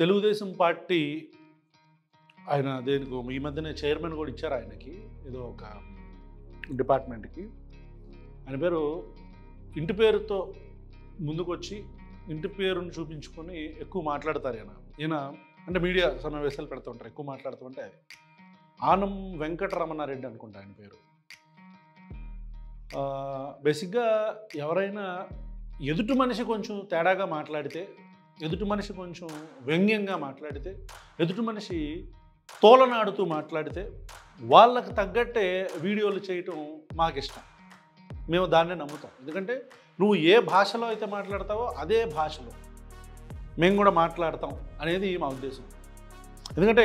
Telugu Desam party ఆయన దేనికి ఈ మధ్యనే చైర్మన్ కూడా ఇచ్చారు ఆయనకి, ఏదో ఒక డిపార్ట్మెంట్కి. ఆయన పేరు ఇంటి పేరుతో ముందుకొచ్చి ఇంటి పేరుని చూపించుకొని ఎక్కువ మాట్లాడతారు. ఈయన అంటే మీడియా సమావేశాలు పెడుతూ ఉంటారు, ఎక్కువ మాట్లాడుతూ ఉంటే అది ఆనం వెంకటరమణారెడ్డి అనుకుంటా ఆయన పేరు. బేసిక్గా ఎవరైనా ఎదుటి మనిషి కొంచెం తేడాగా మాట్లాడితే, ఎదుటి మనిషి కొంచెం వ్యంగ్యంగా మాట్లాడితే, ఎదుటి మనిషి తోలనాడుతూ మాట్లాడితే వాళ్ళకు తగ్గట్టే వీడియోలు చేయటం మాకు ఇష్టం. మేము దాన్నే నమ్ముతాం. ఎందుకంటే నువ్వు ఏ భాషలో అయితే మాట్లాడతావో అదే భాషలో మేము కూడా మాట్లాడతాం అనేది మా ఉద్దేశం. ఎందుకంటే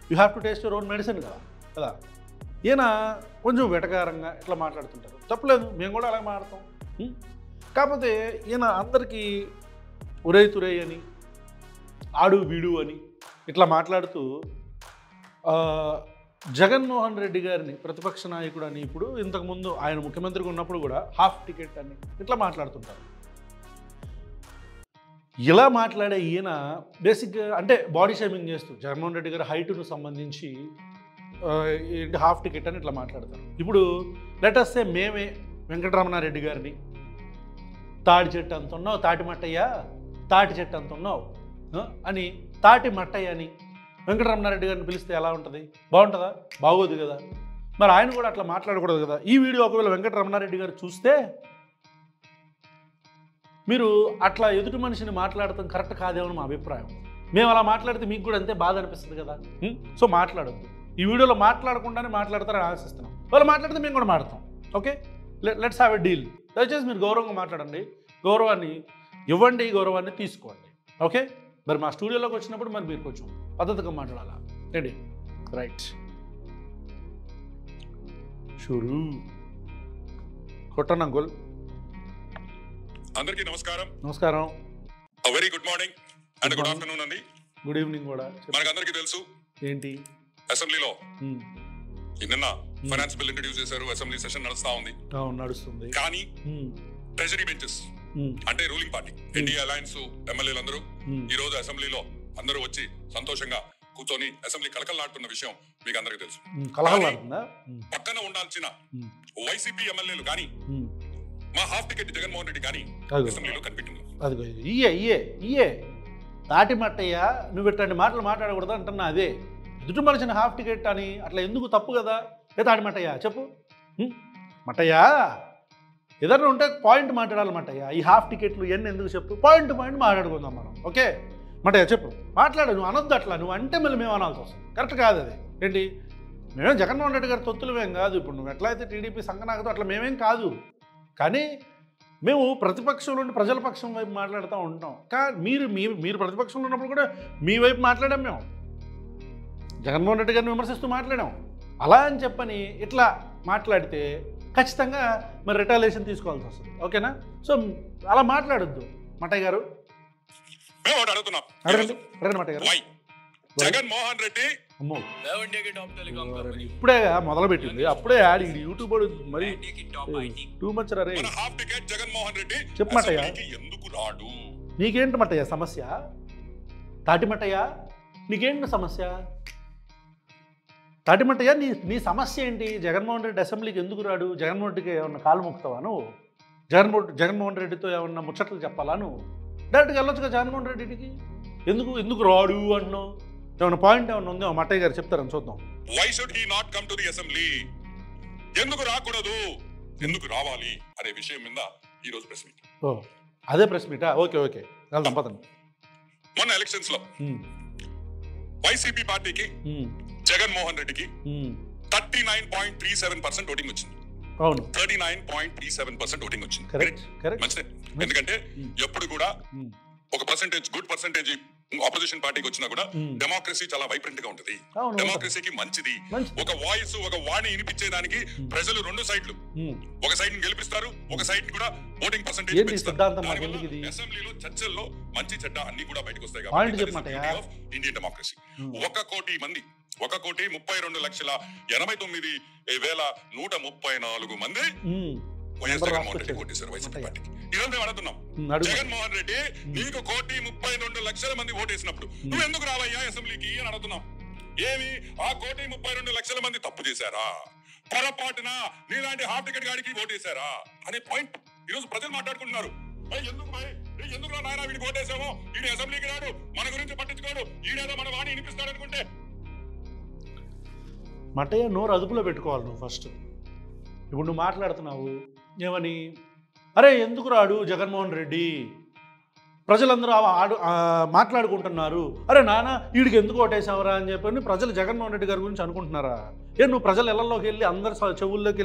you have to taste your own medicine కదా. ఈయన కొంచెం వెటకారంగా ఇట్లా మాట్లాడుతుంటారు, తప్పలేదు, మేము కూడా అలా మాట్లాడతాం. కాకపోతే ఈయన అందరికీ ఉరే తురే అని, ఆడు వీడు అని ఇట్లా మాట్లాడుతూ జగన్మోహన్ రెడ్డి గారిని ప్రతిపక్ష నాయకుడు అని, ఇప్పుడు ఇంతకుముందు ఆయన ముఖ్యమంత్రిగా ఉన్నప్పుడు కూడా హాఫ్ టికెట్ అని ఇట్లా మాట్లాడుతుంటారు. ఇలా మాట్లాడే ఈయన బేసిక్గా అంటే బాడీ షేమింగ్ చేస్తూ జగన్మోహన్ రెడ్డి గారి హైటును సంబంధించి ఏంటి హాఫ్ టికెట్ అని ఇట్లా మాట్లాడతారు. ఇప్పుడు లెటర్స్ సే మేమే వెంకటరమణారెడ్డి గారిని తాటి చెట్టు అంత ఉన్నావు, తాటి మట్టయ్య, తాటి చెట్టు అంత ఉన్నావు అని తాటి మట్టయ్య అని వెంకటరమణారెడ్డి గారిని పిలిస్తే ఎలా ఉంటుంది? బాగుంటుందా? బాగోదు కదా. మరి ఆయన కూడా అట్లా మాట్లాడకూడదు కదా. ఈ వీడియో ఒకవేళ వెంకటరమణారెడ్డి గారు చూస్తే మీరు అట్లా ఎదుటి మనిషిని మాట్లాడటం కరెక్ట్ కాదేమని మా అభిప్రాయం. మేము అలా మాట్లాడితే మీకు కూడా అంతే బాధ అనిపిస్తుంది కదా. సో మాట్లాడద్దు. ఈ వీడియోలో మాట్లాడకుండానే మాట్లాడతారని ఆశిస్తున్నాం. వాళ్ళు మాట్లాడితే మేము కూడా మాట్లాడతాం. Okay, let's have a deal. దయచేసి మీరు గౌరవంగా మాట్లాడండి, గౌరవాన్ని ఇవ్వండి, గౌరవాన్ని తీసుకోండి. ఓకే, మరి మా స్టూడియోలోకి వచ్చినప్పుడు మరి మీరు కొంచెం పద్ధతిగా మాట్లాడాలా ఏంటి? రైట్, షూరు కొట్టన్ అంకుల్. అందరికీ నమస్కారం. నమస్కారం. Very good morning and good afternoon అండి. గుడ్ ఈవినింగ్ కూడా. మనకందరికీ తెలుసు ఏంటి అసెంబ్లీలో నిన్న ఫైనాన్స్ బిల్ ఇంట్రడ్యూస్ చేశారు. అసెంబ్లీ సెషన్ నడుస్తుంది. కానీ ట్రెజరీ బెంచెస్ అంటే రూలింగ్ పార్టీ ఎన్డీఏ అలయన్స్ ఎమ్మెల్యేలు అందరూ ఈ రోజు అసెంబ్లీలో అందరూ వచ్చి సంతోషంగా కూర్చొని అసెంబ్లీ కలకలాడుతున్న విషయం మీకు అందరికీ తెలుసు. పక్కన ఉండాల్సిన వైసీపీ ఎమ్మెల్యేలు కానీ మా హాఫ్ టికెట్ జగన్మోహన్ రెడ్డి కానీ అసెంబ్లీలో కనిపించింది. ఇయే తాటి మట్టయ్య, నువ్వు ఇట్లాంటి మాటలు మాట్లాడకూడదు అంటున్నా. అదే ఎదుటి మనిషిని హాఫ్ టికెట్ అని అట్లా ఎందుకు? తప్పు కదా. ఏ తాటి మట్టయ్య చెప్పు. మట్టయ్య ఏదైనా ఉంటే పాయింట్ మాట్లాడాలి మట్టయ్య. ఈ హాఫ్ టికెట్లు ఇవన్నీ ఎందుకు చెప్పు, పాయింట్ మాట్లాడుకుందాం మనం. ఓకే మట్టయ్య చెప్పు, మాట్లాడు. నువ్వు అనొద్దు అట్లా. నువ్వు అంటే మళ్ళీ మేము అనాల్సి వస్తుంది. కరెక్ట్ కాదు అది. ఏంటి, మేమేం జగన్మోహన్ రెడ్డి గారి తొత్తులమేం కాదు. ఇప్పుడు నువ్వు ఎట్లయితే టీడీపీ సంఘనాగతో అట్లా మేమేం కాదు. కానీ మేము ప్రతిపక్షంలో ఉండి ప్రజల పక్షం వైపు మాట్లాడుతూ ఉంటాం. కానీ మీరు ప్రతిపక్షంలో ఉన్నప్పుడు కూడా మీ వైపు మాట్లాడాం. మేము జగన్మోహన్ రెడ్డి గారిని విమర్శిస్తూ మాట్లాడాం. అలా అని చెప్పని ఇట్లా మాట్లాడితే ఖచ్చితంగా మరి రిటాలియేషన్ తీసుకోవాల్సి వస్తుంది. ఓకేనా? సో అలా మాట్లాడొద్దు మట్టయ్య గారు. అడగండి మట్టయ్య గారు. జగన్మోహన్ రెడ్డి ఇప్పుడే మొదలుపెట్టింది, అప్పుడే యాడ్. యూట్యూబ్ మరి టూ మచ్ రే. చెప్పు మట్టయ్య, నీకేంటి మట్టయ్య సమస్య? తాటి మట్టయ్య నీకేంటి సమస్య? తాటి మట్టయ్య నీ సమస్య ఏంటి? జగన్మోహన్ రెడ్డి అసెంబ్లీకి ఎందుకు రాడు? జగన్మోహన్ రెడ్డికి ఏమన్నా కాలు మొక్కుతావా నువ్వు? జగన్మోహన్ రెడ్డితో ఏమన్నా ముచ్చట్లు చెప్పాలా నువ్వు? డైరెక్ట్గా వెళ్ళొచ్చుగా జగన్మోహన్ రెడ్డికి. ఎందుకు రాడు అంటున్నావు? ఏమన్నా పాయింట్ ఏమన్నా ఉందో మట్టయ్య గారు చెప్తారని చూద్దాం. Why should he not come to the assembly? ఎందుకు రాకూడదు, ఎందుకు రావాలి అనే విషయం మీద ఈ రోజు ప్రెస్ మీట్. అదే ప్రెస్ మీటా? ఓకే వెళ్దాం పదండి. మొన్న ఎలక్షన్స్ లో వైసీపీ పార్టీకి జగన్మోహన్ రెడ్డికి 39.37% ఓటింగ్ వచ్చింది. అవును, 39.37% ఓటింగ్ వచ్చింది. మంచిదే. ఎందుకంటే ఎప్పుడు కూడా ఒక పర్సెంటేజ్ గుడ్ పర్సెంటేజ్ ఆపోజిషన్ పార్టీకి వచ్చినా కూడా డెమోక్రసీ చాలా వైబ్రెంట్ గా ఉంటది. డెమోక్రసీకి మంచిది. ఒక వాయిస్, ఒక వాణి వినిపించేదానికి ప్రజలు రెండు సైడ్లు, ఒక సైడ్ ని గెలిపిస్తారు, ఒక సైడ్ కూడా ఓటింగ్ పర్సెంటేజ్ పెంచుతారు. అసెంబ్లీలో చర్చల్లో మంచి చెడ్డ అన్ని కూడా బయటకు వస్తాయి కాబట్టి ఇండియన్ డెమోక్రసీ. 1,32,89,134 మంది వైఎస్ జగన్మోహన్ రెడ్డి ఓటేశారు వైసీపీ పార్టీకి. ఈరోజు మేము అడుగుతున్నాం, జగన్మోహన్ రెడ్డి నీకు 1,32,00,000 మంది ఓటేసినప్పుడు నువ్వు ఎందుకు రావయ్యా అసెంబ్లీకి అని అడుగుతున్నాం. ఏమి ఆ 1,32,00,000 మంది తప్పు చేశారా, పొరపాటున నీలాంటి హాఫ్ టికెట్ గాడికి ఓటేశారా అనే పాయింట్ ఈరోజు ప్రజలు మాట్లాడుకుంటున్నారు. ఎందుకు నాయన వీడికి ఓటేసామో, వీడి అసెంబ్లీకి రాడు, మన గురించి పట్టించుకోడు, ఈడేదో మన వాణి వినిపిస్తాడు అనుకుంటే. మటయ్య నోరు అదుపులో పెట్టుకోవాలి నువ్వు ఫస్ట్. ఇప్పుడు నువ్వు మాట్లాడుతున్నావు ఏమని, అరే ఎందుకు రాడు జగన్మోహన్ రెడ్డి, ప్రజలందరూ మాట్లాడుకుంటున్నారు, అరే నాన్న వీడికి ఎందుకు ఓటేసావరా అని చెప్పని ప్రజలు జగన్మోహన్ రెడ్డి గారి గురించి అనుకుంటున్నారా? నువ్వు ప్రజల ఇళ్లలోకి వెళ్ళి అందరి చెవుల్లోకి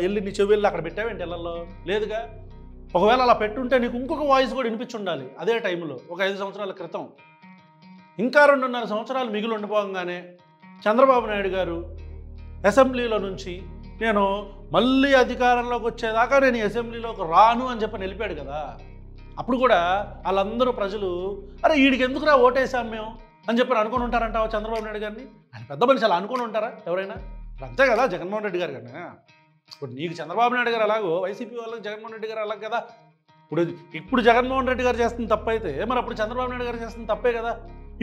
వెళ్ళి నీ చెవి వెళ్ళి అక్కడ పెట్టావేంటి ఇళ్లలో? లేదుగా. ఒకవేళ అలా పెట్టుంటే నీకు ఇంకొక వాయిస్ కూడా వినిపించి ఉండాలి అదే టైంలో, ఒక 5 సంవత్సరాల క్రితం. ఇంకా 2.5 సంవత్సరాలు మిగిలి ఉండిపోగానే చంద్రబాబు నాయుడు గారు అసెంబ్లీలో నుంచి నేను మళ్ళీ అధికారంలోకి వచ్చేదాకా నేను అసెంబ్లీలోకి రాను అని చెప్పి నిలిపాడు కదా. అప్పుడు కూడా వాళ్ళందరూ ప్రజలు అరే వీడికి ఎందుకురా ఓటేసాం మేము అని చెప్పి అనుకుని ఉంటారంటావా చంద్రబాబు నాయుడు గారిని? ఆయన పెద్ద మనిషి అలా అనుకుని ఉంటారా ఎవరైనా? అంతే కదా జగన్మోహన్ రెడ్డి గారు కానీ. ఇప్పుడు నీకు చంద్రబాబు నాయుడు గారు అలాగో వైసీపీ వాళ్ళకి జగన్మోహన్ రెడ్డి గారు అలాగ కదా. ఇప్పుడు జగన్మోహన్ రెడ్డి గారు చేస్తున్న తప్పైతే మరి అప్పుడు చంద్రబాబు నాయుడు గారు చేస్తున్న తప్పే కదా.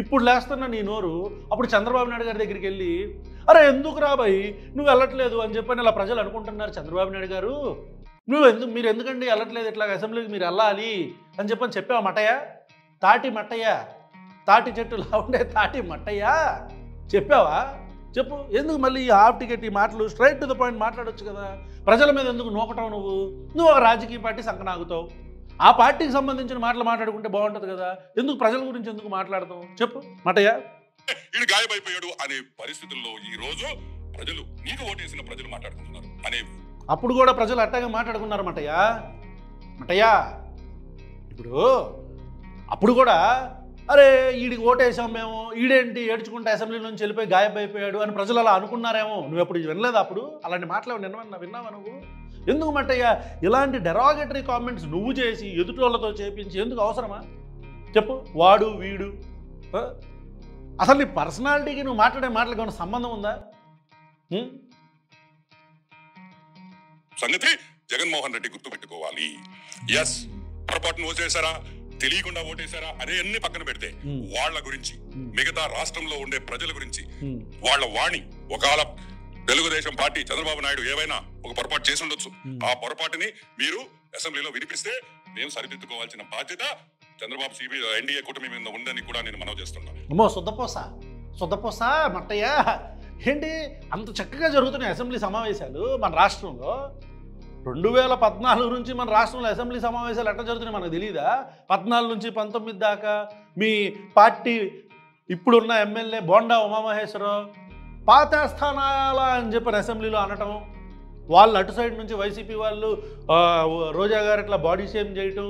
ఇప్పుడు లేస్తున్న నీ నోరు అప్పుడు చంద్రబాబు నాయుడు గారి దగ్గరికి వెళ్ళి అరే ఎందుకు రాబాయి నువ్వు వెళ్ళట్లేదు అని చెప్పని ఇలా ప్రజలు అనుకుంటున్నారు చంద్రబాబు నాయుడు గారు, మీరు ఎందుకండి వెళ్ళట్లేదు ఇట్లా అసెంబ్లీకి మీరు వెళ్ళాలి అని చెప్పని చెప్పావా మట్టయ్య? తాటి చెట్టులా ఉండే తాటి మట్టయ్య చెప్పావా? చెప్పు. ఎందుకు మళ్ళీ ఈ హాఫ్ టికెట్ ఈ మాటలు స్ట్రైట్ టు ద పాయింట్ మాట్లాడొచ్చు కదా. ప్రజల మీద ఎందుకు నోకటావు నువ్వు ఒక రాజకీయ పార్టీ సంకనాగుతావు. ఆ పార్టీకి సంబంధించిన మాటలు మాట్లాడుకుంటే బాగుంటుంది కదా. ఎందుకు ప్రజల గురించి ఎందుకు మాట్లాడతావు చెప్పు మటయ్య? వీడు గాయమైపోయాడు అనే పరిస్థితుల్లో ఈ రోజు ప్రజలు నీకు ఓటేసిన ప్రజలు మాట్లాడుకుంటున్నారు అనే. అప్పుడు కూడా ప్రజలు అట్టాగే మాట్లాడుకున్నారు మటయ్య. ఇప్పుడు అప్పుడు కూడా అరే ఈడికి ఓటేసాం మేము, ఈడేంటి ఏడ్చుకుంటే అసెంబ్లీ నుంచి వెళ్ళిపోయి గాయమైపోయాడు అని ప్రజలు అలా అనుకున్నారేమో. నువ్వు ఎప్పుడు వినలేదు అప్పుడు అలాంటి మాటలు విన్నావా నువ్వు? ఎందుకు మట్టయ్య ఇలాంటి డెరాగేటరీ కామెంట్స్ నువ్వు చేసి ఎదుటోళ్ళతో చేపించి ఎందుకు అవసరమా చెప్పు? వాడు వీడు అసలు నీ పర్సనాలిటీకి నువ్వు మాట్లాడే మాటలకి ఏమైనా సంబంధం ఉందా? సంగతి జగన్మోహన్ రెడ్డి గుర్తుపెట్టుకోవాలి. ఎస్ పొరపాటును ఓటేశారా, తెలియకుండా ఓటేశారా అనే అన్ని పక్కన పెడితే వాళ్ళ గురించి, మిగతా రాష్ట్రంలో ఉండే ప్రజల గురించి వాళ్ళ వాణి, ఒకవేళ తెలుగుదేశం పార్టీ చంద్రబాబు నాయుడు ఏవైనా ఒక పొరపాటు చేసి ఉండొచ్చు, ఆ పొరపాటుని మీరు అసెంబ్లీలో వినిపిస్తే మేము సరిదిద్దుకోవాల్సిన బాధ్యత చంద్రబాబు ఎన్డీఏ కూటమి మీద ఉందని కూడా నేను మనవి చేస్తున్నాను. అమ్మో శుద్ధపోస మట్టయ్య, ఏంటి అంత చక్కగా జరుగుతున్నాయి అసెంబ్లీ సమావేశాలు మన రాష్ట్రంలో? 2014 నుంచి మన రాష్ట్రంలో అసెంబ్లీ సమావేశాలు ఎట్లా జరుగుతున్నాయి మనకు తెలియదా? 14 నుంచి 19 దాకా మీ పార్టీ ఇప్పుడున్న ఎమ్మెల్యే బోండా ఉమామహేశ్వరరావు పాత స్థానాల అని చెప్పిన అసెంబ్లీలో అనటం, వాళ్ళు అటు సైడ్ నుంచి వైసీపీ వాళ్ళు రోజా గారు ఇట్లా బాడీ షేమ్ చేయటం,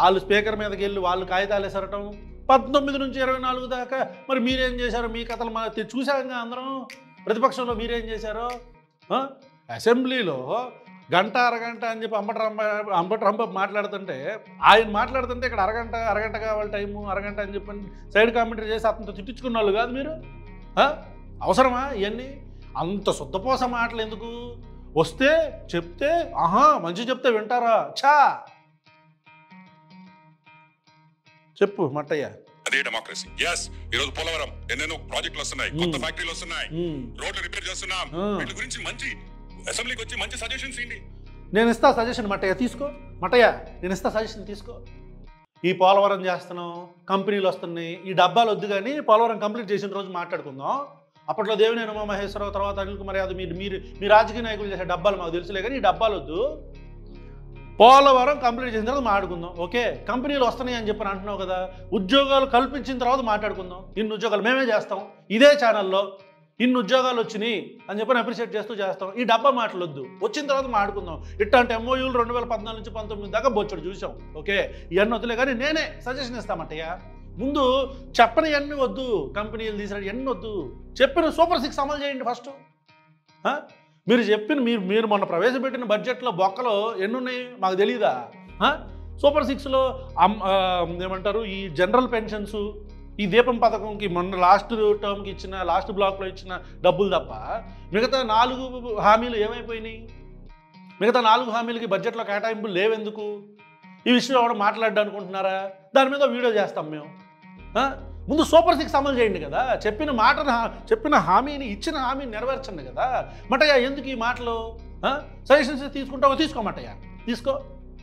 వాళ్ళు స్పీకర్ మీదకి వెళ్ళి వాళ్ళు కాగితాలు ఎసరటం. 19 నుంచి 24 దాకా మరి మీరేం చేశారో మీ కథలు చూసాక అందరం ప్రతిపక్షంలో మీరేం చేశారో. అసెంబ్లీలో గంట అరగంట అని చెప్పి అంబట్రంబ మాట్లాడుతుంటే ఆయన మాట్లాడుతుంటే ఇక్కడ అరగంట కావాలి టైము, అరగంట అని చెప్పి సైడ్ కామెంటరీ చేసి అతనితో తిట్టించుకున్న వాళ్ళు కాదు మీరు? అవసరమా ఇవన్నీ? అంత శుద్ధపోస మాటలు ఎందుకు? వస్తే చెప్తే మంచి చెప్తే వింటారా? చెప్పు మట్టయ్య. అదే డెమోక్రసీ. ఎస్ ఈరోజు పోలవరం ఎన్నెన్నో ప్రాజెక్టులు వస్తున్నాయి, కొత్త ఫ్యాక్టరీలు వస్తున్నాయి, రోడ్లు రిపేర్ చేస్తున్నాం. వీటి గురించి మంచి అసెంబ్లీకి వచ్చి మంచి సజెషన్స్ ఏంటి? నేను ఇస్తా సజెషన్ మట్టయ్య, తీసుకో మట్టయ్య, నేను ఇస్తా సజెషన్ తీసుకో. ఈ పోలవరం చేస్తున్నాం, కంపెనీలు వస్తున్నాయి, ఈ డబ్బాలు వద్దు కానీ పోలవరం కంప్లీట్ చేసిన రోజు మాట్లాడుకుందాం. అప్పట్లో దేవినేని ఉమామహేశ్వరరావు తర్వాత అనిల్ కుమార్ యాదవ్ మీ రాజకీయ నాయకులు చేసే డబ్బాలు మాకు తెలుసులే కానీ ఈ డబ్బాలు వద్దు. పోలవరం కంప్లీట్ చేసిన తర్వాత మాట్లాడుకుందాం. ఓకే, కంపెనీలు వస్తున్నాయి అని చెప్పి అంటున్నావు కదా, ఉద్యోగాలు కల్పించిన తర్వాత మాట్లాడుకుందాం. ఇన్ని ఉద్యోగాలు మేమే చేస్తాం, ఇదే ఛానల్లో ఇన్ని ఉద్యోగాలు వచ్చినాయి అని చెప్పి అప్రిషియేట్ చేస్తాం. ఈ డబ్బా మాటలు వద్దు, వచ్చిన తర్వాత మాట్లాడుకుందాం. ఇట్లాంటి ఎంఓయూలు 2014 నుంచి 19 దాకా బొచ్చడు చూసాం. ఓకే, ఇవన్నీ వద్దులే కానీ నేనే సజెషన్ ఇస్తామంటయ్యా. ముందు చెప్పని ఇవన్నీ వద్దు, కంపెనీలు తీసిన ఇవన్నీ వద్దు, చెప్పిన సూపర్ 6 అమలు చేయండి ఫస్ట్. మీరు చెప్పిన మీరు మొన్న ప్రవేశపెట్టిన బడ్జెట్లో బొక్కలో ఎన్ని ఉన్నాయి మాకు తెలీదా? సూపర్ 6లో ఏమంటారు ఈ జనరల్ పెన్షన్స్, ఈ దీపం పథకంకి మొన్న లాస్ట్ టర్మ్కి ఇచ్చిన లాస్ట్ బ్లాక్లో ఇచ్చిన డబ్బులు తప్ప మిగతా 4 హామీలు ఏమైపోయినాయి? మిగతా 4 హామీలకి బడ్జెట్లో కేటాయింపులు లేవెందుకు? ఈ విషయం ఎవడో మాట్లాడ్డా అనుకుంటున్నారా? దాని మీద వీడియో చేస్తాం మేము. ముందు సూపర్ 6 అమలు చేయండి కదా, చెప్పిన హామీని, ఇచ్చిన హామీని నెరవేర్చండి కదా. మటయ్య ఎందుకు ఈ మాటలు? సజెషన్స్ తీసుకుంటావో తీసుకో మటయ్య, తీసుకో.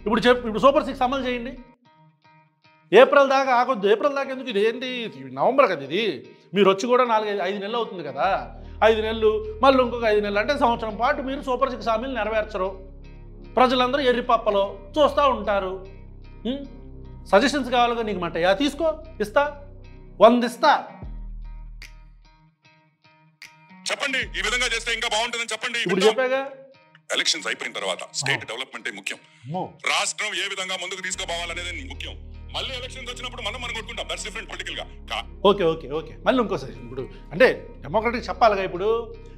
ఇప్పుడు సూపర్ 6 అమలు చేయండి. ఏప్రిల్ దాకా ఆగొద్దు. ఏప్రిల్ దాకా ఎందుకు? ఇది ఏంటి, నవంబర్ కదా ఇది. మీరు వచ్చి కూడా 4-5 నెలలు అవుతుంది కదా. 5 నెలలు మళ్ళీ ఇంకొక 5 నెలలు అంటే సంవత్సరం పాటు మీరు సూపర్ 6 హామీలు నెరవేర్చరు. ప్రజలందరూ ఎర్రిపప్పలో చూస్తూ ఉంటారు. సజెషన్స్ కావాలిగా నీకు మటయ్య, తీసుకో, ఇస్తా, 100 ఇస్తా. చెప్పండి, ఈ విధంగా చేస్తే ఇంకా బాగుంటుందని చెప్పండి. ఇప్పుడు చెప్పాగా. ఎలక్షన్స్ అయిపోయిన తర్వాత స్టేట్ డెవలప్మెంటే ముఖ్యం. రాష్ట్రం ఏ విధంగా ముందుకు తీసుకుపోవాలనేది ముఖ్యం. మళ్ళీ ఎలక్షన్స్ వచ్చినప్పుడు మనం కొట్టుకుంటాం. దట్స్ డిఫరెంట్ పొలిటికల్ గా. ఓకే మళ్ళీ ఇంకోసారి ఇప్పుడు అంటే డెమోక్రటిక్ చెప్పాలిగా. ఇప్పుడు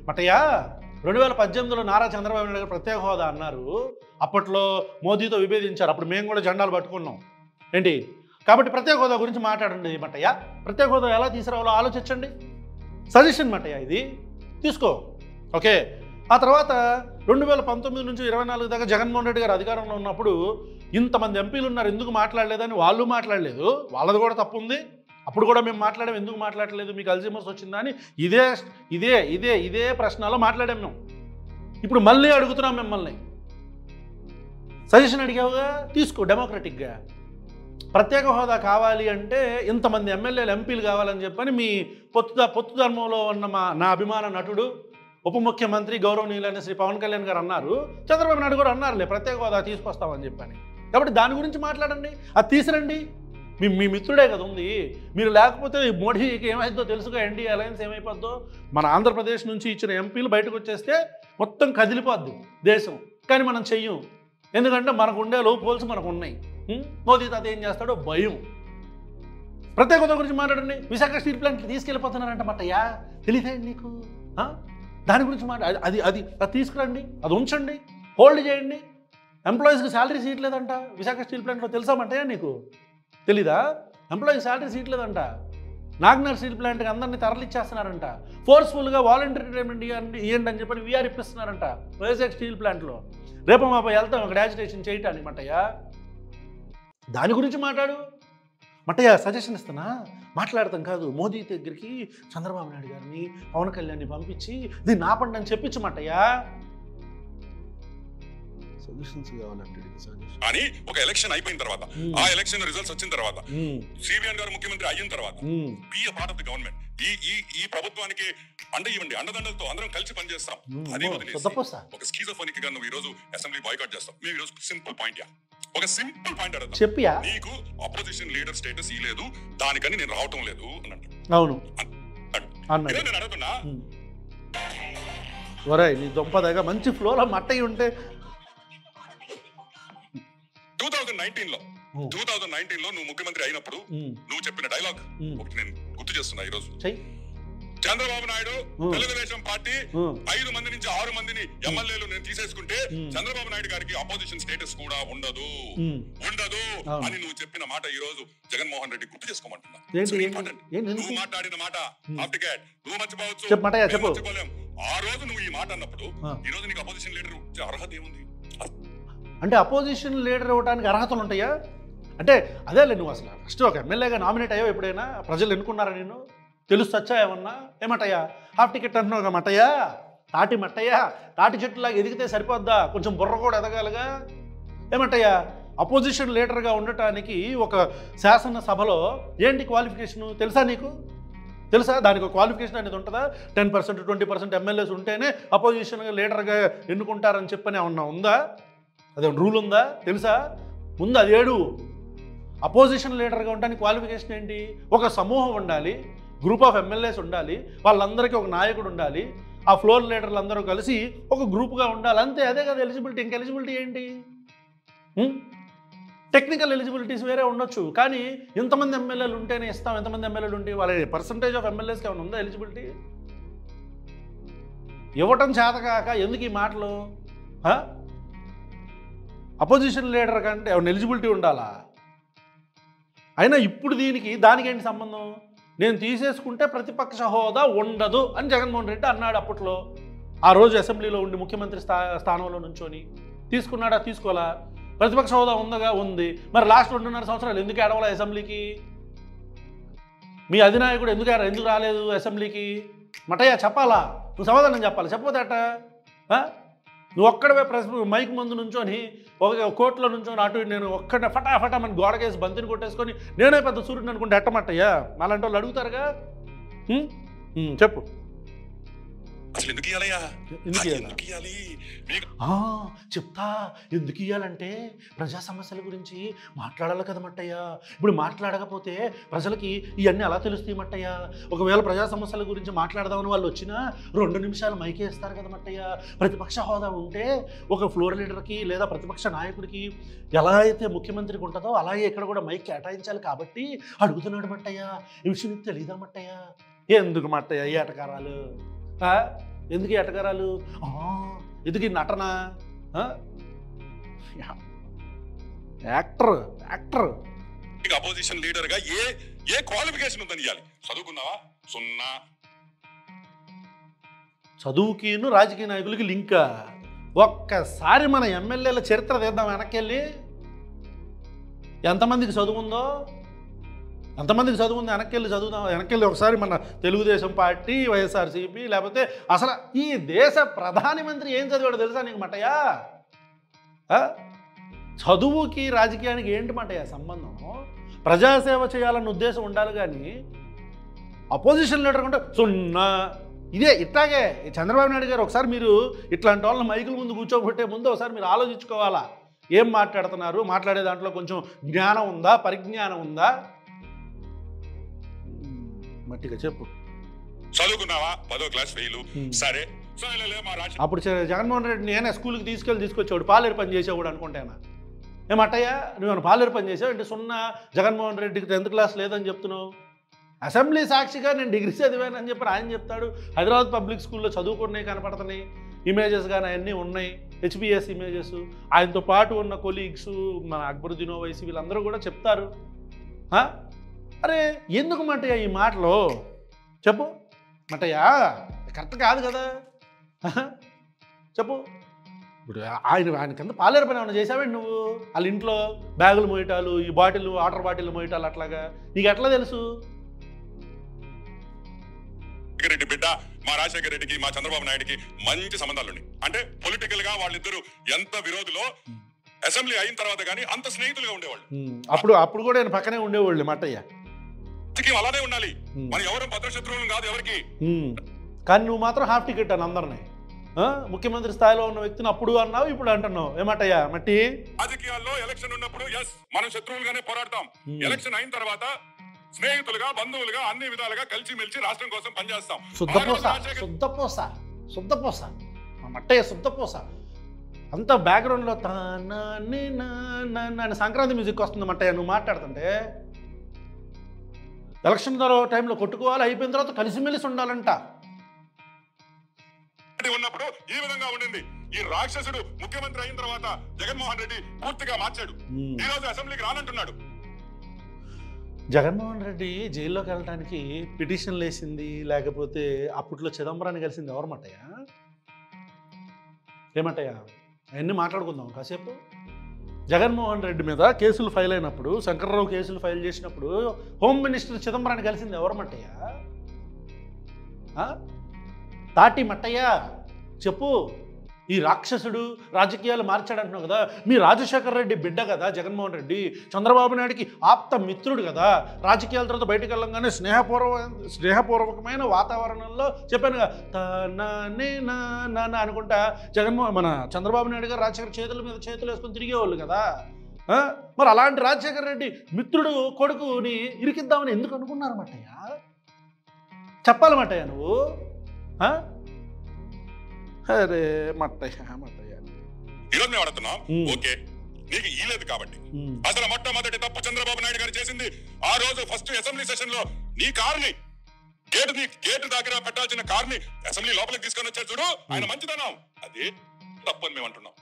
మటయ్య 2018లో నారా చంద్రబాబు నాయుడు గారు ప్రత్యేక హోదా అన్నారు. అప్పట్లో మోదీతో విభేదించారు. అప్పుడు మేము కూడా జెండాలు పట్టుకున్నాం ఏంటి. కాబట్టి ప్రత్యేక హోదా గురించి మాట్లాడండి మటయ్య. ప్రత్యేక హోదా ఎలా తీసుకురావాలో ఆలోచించండి. సజెషన్ మటయ్య, ఇది తీసుకో. ఓకే. ఆ తర్వాత 2019 నుంచి 24 దాకా జగన్మోహన్ రెడ్డి గారు అధికారంలో ఉన్నప్పుడు ఇంతమంది ఎంపీలు ఉన్నారు, ఎందుకు మాట్లాడలేదని వాళ్ళు మాట్లాడలేదు. వాళ్ళది కూడా తప్పు ఉంది. అప్పుడు కూడా మేము మాట్లాడాము, ఎందుకు మాట్లాడలేదు, మీకు అల్జీమర్స్ వచ్చిందా అని ఇదే ఇదే ఇదే ఇదే ప్రశ్నలో మాట్లాడాం మేము. ఇప్పుడు మళ్ళీ అడుగుతున్నాం మిమ్మల్ని. సజెషన్ అడిగావుగా, తీసుకో డెమోక్రటిక్గా. ప్రత్యేక హోదా కావాలి అంటే ఇంతమంది ఎమ్మెల్యేలు ఎంపీలు కావాలని చెప్పని మీ పొత్తు ధర్మంలో ఉన్న నా అభిమాన నటుడు ఉప ముఖ్యమంత్రి గౌరవనీయులైన శ్రీ పవన్ కళ్యాణ్ గారు అన్నారు. చంద్రబాబు నాయుడు కూడా అన్నారులే ప్రత్యేక హోదా తీసుకొస్తామని చెప్పని. కాబట్టి దాని గురించి మాట్లాడండి, అది తీసిరండి. మీ మిత్రుడే కదా ఉంది. మీరు లేకపోతే మోడీకి ఏమైందో తెలుసుగా, ఎన్డీఏ అలయన్స్ ఏమైపోద్దో. మన ఆంధ్రప్రదేశ్ నుంచి ఇచ్చిన ఎంపీలు బయటకు వచ్చేస్తే మొత్తం కదిలిపోద్ది దేశం. కానీ మనం చెయ్యం, ఎందుకంటే మనకు ఉండే లో పోల్స్ మనకు ఉన్నాయి. మోదీ తాత ఏం చేస్తాడో భయం. ప్రత్యేక హోదా గురించి మాట్లాడండి. విశాఖ స్టీల్ ప్లాంట్ తీసుకెళ్ళిపోతున్నారంట మటయ్యా, తెలియదండి నీకు? దాని గురించి అది తీసుకురండి, అది ఉంచండి, హోల్డ్ చేయండి. ఎంప్లాయీస్కి శాలరీస్ ఇవ్వట్లేదంట విశాఖ స్టీల్ ప్లాంట్లో, తెలుసామంటయ్యా నీకు? తెలీదా? ఎంప్లాయీస్ శాలరీస్ ఇవ్వట్లేదంట. నాగ్నర్ స్టీల్ ప్లాంట్కి అందరినీ తరలిచ్చేస్తున్నారంట. ఫోర్స్ఫుల్గా వాలంటరీ రిటైర్మెంట్ ఇవ్వండి అని చెప్పని వీఆర్ ఇప్పిస్తున్నారంట వైజాగ్ స్టీల్ ప్లాంట్లో. రేపు మాపై వెళ్తాం అక్కడ యాజిటేషన్ చేయటానికి మటయ్యా. దాని గురించి మాట్లాడు మటయ్య. సజెషన్ ఇస్తున్నా, మాట్లాడతాం కాదు. మోదీ దగ్గరికి చంద్రబాబు నాయుడు గారిని, పవన్ కళ్యాణ్ని పంపించి దీన్ని ఆపండి అని చెప్పించు మటయ్యా. సజెషన్స్ కావాలంటే అని ఒక ఎలక్షన్ అయిపోయిన తర్వాత, ఆ ఎలక్షన్ రిజల్ట్స్ వచ్చిన తర్వాత, సిబిఎన్ గారు ముఖ్యమంత్రి అయిన తర్వాత, B a part of the government, ఈ ప్రభుత్వానికి ఇవ్వండి, అండదండలతో అందరం కలిసి పనిచేస్తాం. అది ఒక స్కీజోఫ్రెనిక్ గా నువ్వు ఈ రోజు అసెంబ్లీ బాయ్కాట్ చేస్తాం. మేము ఈ రోజు సింపుల్ పాయింట్, ఒక సింపుల్ పాయింట్ అడుగుతాం. చెప్పియా, నీకు అపోజిషన్ లీడర్ స్టేటస్ ఇలేదు, దానికని నేను రావటం లేదు అన్నట్టు. అవును నేను అడుగుతున్నా, ఒరేయ్ నీ దొంపదగా మంచి ఫ్లోలో మట్టయి ఉంటే 2019లో నువ్వు ముఖ్యమంత్రి అయినప్పుడు నువ్వు చెప్పిన డైలాగ్ ఒకటి నేను గుర్తు చేస్తున్నా ఈ రోజు. చంద్రబాబు నాయుడు తెలుగుదేశం పార్టీ 5 మంది నుంచి 6 మందిని ఎమ్మెల్యేలు నేను తీసేసుకుంటే చంద్రబాబు నాయుడు గారికి అపోజిషన్ స్టేటస్ కూడా ఉండదు అని నువ్వు చెప్పిన మాట ఈ రోజు జగన్మోహన్ రెడ్డి గుర్తు చేసుకోమంటున్నా. నువ్వు మాట్లాడిన మాట నువ్వు మర్చిపోలేం. ఆ రోజు నువ్వు ఈ మాట అన్నప్పుడు ఈ రోజు నీకు అపోజిషన్ లీడర్ అర్హత ఏముంది? అంటే అపోజిషన్ లీడర్ అవ్వడానికి అర్హతలు ఉంటాయా? అంటే అదేలే, నువ్వు అసలు ఫస్ట్ ఒక ఎమ్మెల్యేగా నామినేట్ అయ్యావు ఎప్పుడైనా? ప్రజలు ఎన్నుకున్నారా నేను? తెలుసొచ్చా ఏమన్నా? ఏమటయ్యా హాఫ్ టికెట్ అంటున్నావు మట్టయ్యా? తాటి చెట్టులాగా ఎదిగితే సరిపోద్దా? కొంచెం బుర్ర కూడా ఎదగాలిగా. ఏమంటయ్యా అపోజిషన్ లీడర్గా ఉండటానికి ఒక శాసనసభలో ఏంటి క్వాలిఫికేషను తెలుసా నీకు? తెలుసా దానికి ఒక క్వాలిఫికేషన్ అనేది ఉంటుందా? 10% 20% ఎమ్మెల్యేస్ ఉంటేనే అపోజిషన్ లీడర్గా ఎన్నుకుంటారని చెప్పని ఏమన్నా ఉందా? అదే రూల్ ఉందా? తెలుసా? ముందు అది ఏడు. అపోజిషన్ లీడర్గా ఉండడానికి క్వాలిఫికేషన్ ఏంటి? ఒక సమూహం ఉండాలి, గ్రూప్ ఆఫ్ ఎమ్మెల్యేస్ ఉండాలి, వాళ్ళందరికీ ఒక నాయకుడు ఉండాలి, ఆ ఫ్లోర్ లీడర్లు అందరూ కలిసి ఒక గ్రూప్గా ఉండాలి, అంతే. అదే కదా ఎలిజిబిలిటీ. ఇంక ఎలిజిబిలిటీ ఏంటి? టెక్నికల్ ఎలిజిబిలిటీస్ వేరే ఉండొచ్చు, కానీ ఎంతమంది ఎమ్మెల్యేలు ఉంటేనే ఇస్తాం, ఎంతమంది ఎమ్మెల్యేలు ఉంటే వాళ్ళ పర్సంటేజ్ ఆఫ్ ఎమ్మెల్యేస్కి ఏమైనా ఉందా ఎలిజిబిలిటీ? ఇవ్వటం చేతకాక ఎందుకు ఈ మాటలు? అపోజిషన్ లీడర్ కంటే ఏమైనా ఎలిజిబిలిటీ ఉండాలా? అయినా ఇప్పుడు దానికి ఏంటి సంబంధం? నేను తీసేసుకుంటే ప్రతిపక్ష హోదా ఉండదు అని జగన్మోహన్ రెడ్డి అన్నాడు అప్పట్లో. ఆ రోజు అసెంబ్లీలో ఉండి ముఖ్యమంత్రి స్థానంలో నుంచొని తీసుకున్నాడా? తీసుకోవాలా? ప్రతిపక్ష హోదా ఉంది. మరి లాస్ట్ 2.5 సంవత్సరాలు ఎందుకు ఏడవలా అసెంబ్లీకి? మీ అధినాయకుడు ఎందుకు రాలేదు అసెంబ్లీకి? మటయ్య చెప్పాలా, నువ్వు సమాధానం చెప్పాలి. చెప్పదట నువ్వు ఒక్కడవే మైక్ ముందు నుంచొని ఒక కోర్టులో నుంచొని అటు నేను ఒక్కడే ఫటాఫటా మన గోడకేసి బంతిని కొట్టేసుకొని నేనే పెద్ద సూర్యుడు అనుకుంటే ఎట్టమట్టయ్యా? అలాంటి వాళ్ళు అడుగుతారుగా. చెప్పు అసలు ఎందుకు ఇవ్వాలయ్యా? చెప్తా. ఎందుకు ఇవ్వాలంటే ప్రజా సమస్యల గురించి మాట్లాడాలి కదా మట్టయ్యా. ఇప్పుడు మాట్లాడకపోతే ప్రజలకి ఇవన్నీ ఎలా తెలుస్తాయి మట్టయ్యా? ఒకవేళ ప్రజా సమస్యల గురించి మాట్లాడదామని వాళ్ళు వచ్చినా 2 నిమిషాలు మైకేస్తారు కదా మట్టయ్యా. ప్రతిపక్ష హోదా ఉంటే ఒక ఫ్లోర్ లీడర్కి లేదా ప్రతిపక్ష నాయకుడికి ఎలా అయితే ముఖ్యమంత్రికి ఉంటుందో అలాగే ఇక్కడ కూడా మైక్ కేటాయించాలి కాబట్టి అడుగుతున్నాడు మట్టయ్యా. ఈ విషయం నీకు తెలీదా మట్టయ్యా? ఎందుకు మట్టయ్యా ఈ ఎటకారాలు? ఎందుకు ఎటకారాలు? ఎందుకు ఈ నటన? యాక్టర్ అపోజిషన్ లీడర్ గా ఏ క్వాలిఫికేషన్ ఉందని ఇవ్వాలి? చదువుకున్నావా? 0. చదువుకిను రాజకీయ నాయకులకి లింకా? ఒక్కసారి మన ఎమ్మెల్యేల చరిత్ర తీద్దాం వెనక్కి ఎంతమందికి చదువుందో, ఎంతమందికి చదువుంది వెనక్కి ఒకసారి మన తెలుగుదేశం పార్టీ, వైఎస్ఆర్సీపీ, లేకపోతే అసలు ఈ దేశ ప్రధానమంత్రి ఏం చదివాడో తెలుసా నీకు మటయ్యా? చదువుకి రాజకీయానికి ఏంటి మటయ్యా సంబంధం? ప్రజాసేవ చేయాలన్న ఉద్దేశం ఉండాలి కానీ అపోజిషన్ లీడర్ అంటే 0. ఇట్లాగే చంద్రబాబు నాయుడు గారు ఒకసారి మీరు ఇట్లాంటి వాళ్ళని మైకుల ముందు కూర్చోబెట్టే ముందు ఒకసారి మీరు ఆలోచించుకోవాలా. ఏం మాట్లాడుతున్నారు? మాట్లాడే దాంట్లో కొంచెం జ్ఞానం ఉందా, పరిజ్ఞానం ఉందా? మట్టిగా చెప్పు. చదువుకున్నావా? 10వ క్లాస్ ఫెయిల్. సరే, అప్పుడు జగన్మోహన్ రెడ్డి నేనే స్కూల్కి తీసుకొచ్చేవాడు, పాలేరు పని చేసేవాడు అనుకుంటేనా? ఏమట్టయ్యా నువ్వు పాలేరు పని చేసావు అంటే? 0 జగన్మోహన్ రెడ్డికి 10th క్లాస్ లేదని చెప్తున్నావు. అసెంబ్లీ సాక్షిగా నేను డిగ్రీ చదివానని చెప్పి ఆయన చెప్తాడు. హైదరాబాద్ పబ్లిక్ స్కూల్లో చదువుకున్నాయి కనపడుతున్నాయి, ఇమేజెస్ కానీ అవన్నీ ఉన్నాయి, హెచ్బిఎస్ ఇమేజెస్. ఆయనతో పాటు ఉన్న కొలీగ్స్, మన అక్బరుద్దీన్ ఓవైసీ వీళ్ళందరూ కూడా చెప్తారు. అరే ఎందుకు మట్టయ్యా ఈ మాటలు? చెప్పు మట్టయ్యా, కరెక్ట్ కాదు కదా. చెప్పు. ఇప్పుడు ఆయన కింద పాలేరు పని ఏమైనా చేసావండి నువ్వు? వాళ్ళ ఇంట్లో బ్యాగులు మోయటాలు, ఈ వాటర్ బాటిల్ మోయటాలు అట్లాగా నీకు ఎట్లా తెలుసు? రెడ్డి బిడ్డ మా రాజశేఖర రెడ్డికి, మా చంద్రబాబు నాయుడికి మంచి సంబంధాలు ఉన్నాయి. అంటే పొలిటికల్ గా వాళ్ళిద్దరు ఎంత విరోధులో అసెంబ్లీ అయిన తర్వాత కానీ అంత స్నేహితులుగా ఉండేవాళ్ళు. అప్పుడు కూడా ఆయన పక్కనే ఉండేవాళ్ళు మట్టయ్య. అలానే ఉండాలి. మనం ఎవరు భద్రశత్రువులు కాదు ఎవరికి. కానీ నువ్వు మాత్రం హాఫ్ టికెట్ అని అందరినీ ముఖ్యమంత్రి స్థాయిలో ఉన్న వ్యక్తిని అప్పుడు అన్నావు, ఇప్పుడు అంటున్నావు. ఏమట్టయ్యా మట్టి? రాజకీయాల్లో ఎలక్షన్ ఉన్నప్పుడు మనం శత్రువులుగానే పోరాడతాం. ఎలక్షన్ అయిన తర్వాత స్నేహితులుగా, బంధువులుగా, అన్ని విధాలుగా కలిసిమెలిసి రాష్ట్రం కోసం పనిచేస్తాం. శుద్ధపోస మట్టయ్య, శుద్ధపోస. అంత బ్యాక్గ్రౌండ్లో సంక్రాంతి మ్యూజిక్ వస్తుంది మట్టయ్య నువ్వు మాట్లాడుతుంటే. ఎలక్షన్ టైంలో కొట్టుకోవాలి, అయిపోయిన తర్వాత కలిసిమెలిసి ఉండాలంట. ఉన్నప్పుడు ఈ విధంగా ఉండింది. ఈ రాక్షసుడు ముఖ్యమంత్రి అయిన తర్వాత జగన్మోహన్ రెడ్డి పూర్తిగా మార్చాడు. ఈ రోజు అసెంబ్లీకి రానంటున్నాడు. జగన్మోహన్ రెడ్డి జైల్లోకి వెళ్ళడానికి పిటిషన్లు వేసింది, లేకపోతే అప్పట్లో చిదంబరాన్ని కలిసింది ఎవరు మట్టయ్యా? ఏమట్టయ్యా అవన్నీ మాట్లాడుకుందాం కాసేపు. జగన్మోహన్ రెడ్డి మీద కేసులు ఫైల్ అయినప్పుడు, శంకర్రావు కేసులు ఫైల్ చేసినప్పుడు హోమ్ మినిస్టర్ చిదంబరాన్ని కలిసింది ఎవరు మట్టయ్యా? తాటి మట్టయ్యా చెప్పు. ఈ రాక్షసుడు రాజకీయాలు మార్చాడంటున్నావు కదా, మీ రాజశేఖర రెడ్డి బిడ్డ కదా జగన్మోహన్ రెడ్డి, చంద్రబాబు నాయుడికి ఆప్త మిత్రుడు కదా. రాజకీయాల తర్వాత బయటకు వెళ్ళంగానే స్నేహపూర్వకమైన వాతావరణంలో చెప్పాను కదా నా అనుకుంటా మన చంద్రబాబు నాయుడు గారు రాజశేఖర చేతుల మీద చేతులు వేసుకొని తిరిగేవాళ్ళు కదా. మరి అలాంటి రాజశేఖర రెడ్డి మిత్రుడు కొడుకుని ఇరికిద్దామని ఎందుకు అనుకున్నారు మట్టయ్య? చెప్పాలి మట్టయ్య నువ్వు. అరే మట్టయ్య ఈరోజు మేము అడుగుతున్నాం. ఓకే, నీకు ఈలేదు కాబట్టి అసలు మొట్టమొదటి తప్పు చంద్రబాబు నాయుడు గారు చేసింది ఆ రోజు ఫస్ట్ అసెంబ్లీ సెషన్ లో నీ కార్ని గేటు దగ్గర పెట్టాల్సిన కార్ని అసెంబ్లీ లోపలికి తీసుకొని వచ్చారు చూడు, ఆయన మంచిదనం. అదే తప్పు అని మేము అంటున్నాం.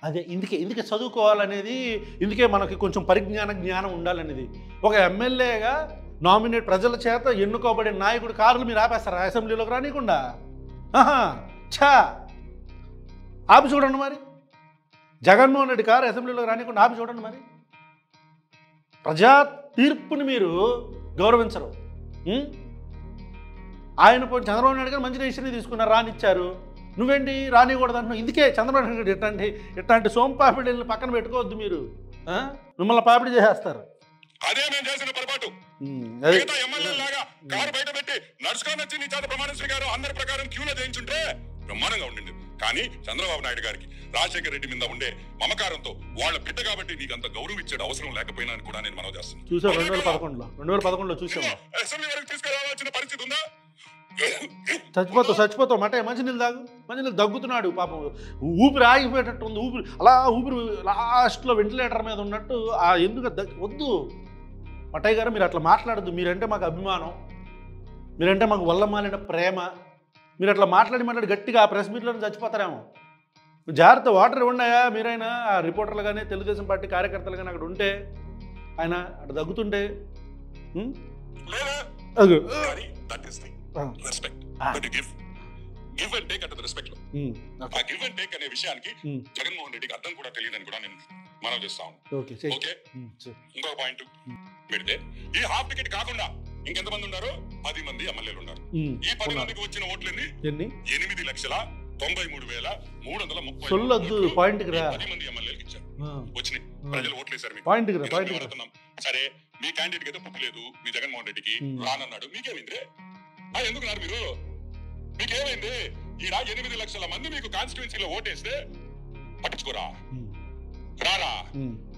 అదే ఇందుకే చదువుకోవాలనేది, ఇందుకే మనకి కొంచెం జ్ఞానం ఉండాలనేది. ఒక ఎమ్మెల్యేగా నామినేట్ ప్రజల చేత ఎన్నుకోబడిన నాయకుడు కార్లు మీరు ఆపేస్తారా అసెంబ్లీలోకి రానికుండా? చా ఆపి చూడండి. మరి జగన్మోహన్ రెడ్డి కారు అసెంబ్లీలో రానికుండా ఆపి చూడండి. మరి ప్రజా తీర్పుని మీరు గౌరవించరు. ఆయన పోయి చంద్రబాబు నాయుడు గారు మంచి డెసిషన్ తీసుకున్నారు, రానిచ్చారు. నువ్వేంటి రానికూడదు అంటున్నావు. ఇందుకే చంద్రబాబు నాయుడు ఇట్లాంటి సోంపాపిడిని పక్కన పెట్టుకోవద్దు. మీరు మిమ్మల్ని పాపిడి చేసేస్తారు. అదే నేను చేసిన పొరపాటు. ఎమ్మెల్యే లాగా కారు బయట పెట్టి నడుచుకొని వచ్చి నీ చేత ప్రమాణ స్వీకారం అందరి ప్రకారం క్యూలో చేయించుంటే బ్రహ్మాండంగా ఉండింది. కానీ చంద్రబాబు నాయుడు గారికి రాజశేఖర రెడ్డి మీద ఉండే మమకారంతో వాళ్ళ బిడ్డ కాబట్టి నీకు అంత గౌరవం ఇచ్చే అవసరం లేకపోయినా అని కూడా నేను మనవి చేస్తున్నాను. చూసాం 2011లో చూసాం. అసెంబ్లీ వరకు తీసుకురావాల్సిన పరిస్థితి ఉందా? చచ్చిపోతావు మటే. మంచినీళ్ళు తాగు. మంచినీళ్ళు దగ్గుతున్నాడు పాపం. ఊపిరి ఆగిపోయేటట్టు ఉంది. ఊపిరి లాస్ట్లో వెంటిలేటర్ మీద ఉన్నట్టు. ఎందుకు వద్దు మటయ్య గారు, మీరు అట్లా మాట్లాడద్దు. మీరంటే మాకు అభిమానం, మీరంటే మాకు వల్లమాలిన ప్రేమ. మీరు అట్లా మాట్లాడి గట్టిగా ఆ ప్రెస్ మీట్లో చచ్చిపోతారేమో. జాగ్రత్త, వాటర్ ఇవ్వండియా. మీరైనా ఆ రిపోర్టర్లు కానీ తెలుగుదేశం పార్టీ కార్యకర్తలు కానీ అక్కడ ఉంటే, ఆయన అక్కడ దగ్గుతుంటే జగన్మోహన్ రెడ్డికి అర్థం కూడా తెలియదని కూడా నేను మనం చేస్తాను. ఇంకొక పాయింట్ పెడితే, ఈ హాఫ్ టికెట్ కాకుండా ఇంకెంతమంది ఉన్నారు? 10 మంది ఎమ్మెల్యేలు ఉన్నారు. ఈ 10 మందికి వచ్చిన ఓట్లు ఎన్ని? 8,03,330. పాయింట్ 10 మంది ఎమ్మెల్యేలకు ఇచ్చారు, వచ్చినాయి. ప్రజలు ఓట్లేశారు. సరే, మీ క్యాండిడేట్ అయితే పుట్టి లేదు, మీ జగన్మోహన్ రెడ్డికి రానన్నాడు. మీకేమైంది? ఎందుకు రారు మీరు? మీకేమైంది? ఈడ 8 లక్షల మంది మీకు కాన్స్టిట్యున్సీలో ఓటేస్తే పట్టించుకోరా? రారా?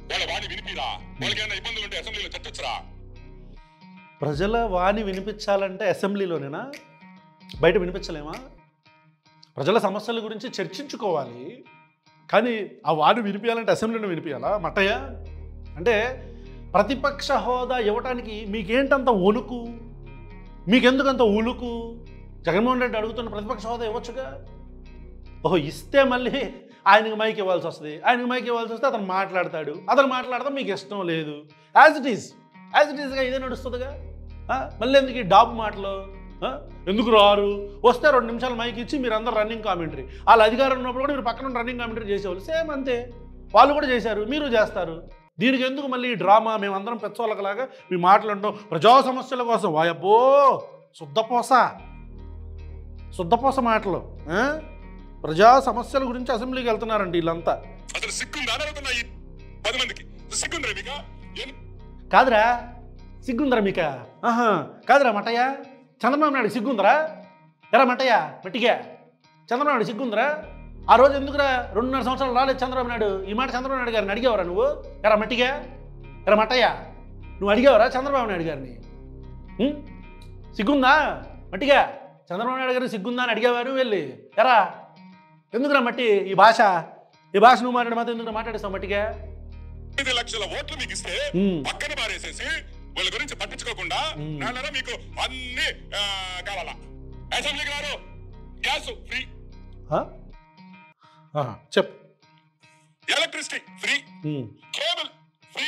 వాళ్ళ వాణి వినిపిరా? వాళ్ళకి ఏమైనా ఇబ్బందులు ఉంటే అసెంబ్లీలో చర్చించరా? ప్రజల వాణి వినిపించాలంటే అసెంబ్లీలోనేనా? బయట వినిపించలేమా? ప్రజల సమస్యల గురించి చర్చించుకోవాలి, కానీ ఆ వాణి వినిపించాలంటే అసెంబ్లీలో వినిపించాలా మట్టయ్య? అంటే ప్రతిపక్ష హోదా ఇవ్వటానికి మీకేంటంత వణుకు? మీకెందుకంత ఉలుకు? జగన్మోహన్ రెడ్డి అడుగుతున్న ప్రతిపక్ష హోదా ఇవ్వచ్చుగా. ఇస్తే మళ్ళీ ఆయనకి మైక్ ఇవ్వాల్సి వస్తుంది. ఆయనకి మైక్ ఇవ్వాల్సి వస్తే అతను మాట్లాడతాడు. అతను మాట్లాడతాం మీకు ఇష్టం లేదు. యాజ్ ఇట్ ఈజ్గా ఇదే నడుస్తుందిగా. మళ్ళీ ఎందుకు ఈ డాబు మాటలు? ఎందుకు రారు? వస్తే 2 నిమిషాలు మైక్ ఇచ్చి మీరు అందరూ రన్నింగ్ కామెంటరీ. వాళ్ళ అధికారం ఉన్నప్పుడు కూడా మీరు పక్కన రన్నింగ్ కామెంటరీ చేసేవాళ్ళు. సేమ్ అంతే, వాళ్ళు కూడా చేశారు, మీరు చేస్తారు. దీనికి ఎందుకు మళ్ళీ ఈ డ్రామా? మేమందరం పెచ్చోళ్ళకలాగా మీ మాట్లాడటం ప్రజా సమస్యల కోసం. వాయబ్బో, శుద్ధపోస మాటలు. ప్రజా సమస్యల గురించి అసెంబ్లీకి వెళ్తున్నారండి వీళ్ళంతా. కాదురా సిగ్గుందరా మీక? కాదురా మటయ్య, చంద్రబాబు నాయుడు సిగ్గుందరా? ఎరా మటయ్య, మట్టిగా చంద్రబాబు నాయుడు సిగ్గుందరా? ఆ రోజు ఎందుకురా 2.5 సంవత్సరాలు రాలేదు చంద్రబాబు నాయుడు? ఈ మాట చంద్రబాబు నాయుడు గారిని అడిగేవరా నువ్వు? ఎరా మట్టిగా, ఎరా మట్టయ్య, నువ్వు అడిగేవరా చంద్రబాబు నాయుడు గారిని? సిగ్గుందా మట్టిగా? చంద్రబాబు నాయుడు గారిని సిగ్గుందా అని అడిగేవారు వెళ్ళి? ఎరా ఎందుకురా మట్టి ఈ భాష నువ్వు మాట్లాడి మాత్రం ఎందుకు మాట్లాడేస్తావు మట్టిగా? 5 లక్షల ఓట్లు మీకు ఇస్తే పక్కన పారేసేసి వాళ్ళ గురించి పట్టించుకోకుండా మీకు అన్ని కావాలా? అసెంబ్లీకి రారు, గ్యాస్ ఫ్రీ, చెప్పు, electricity free, cable free,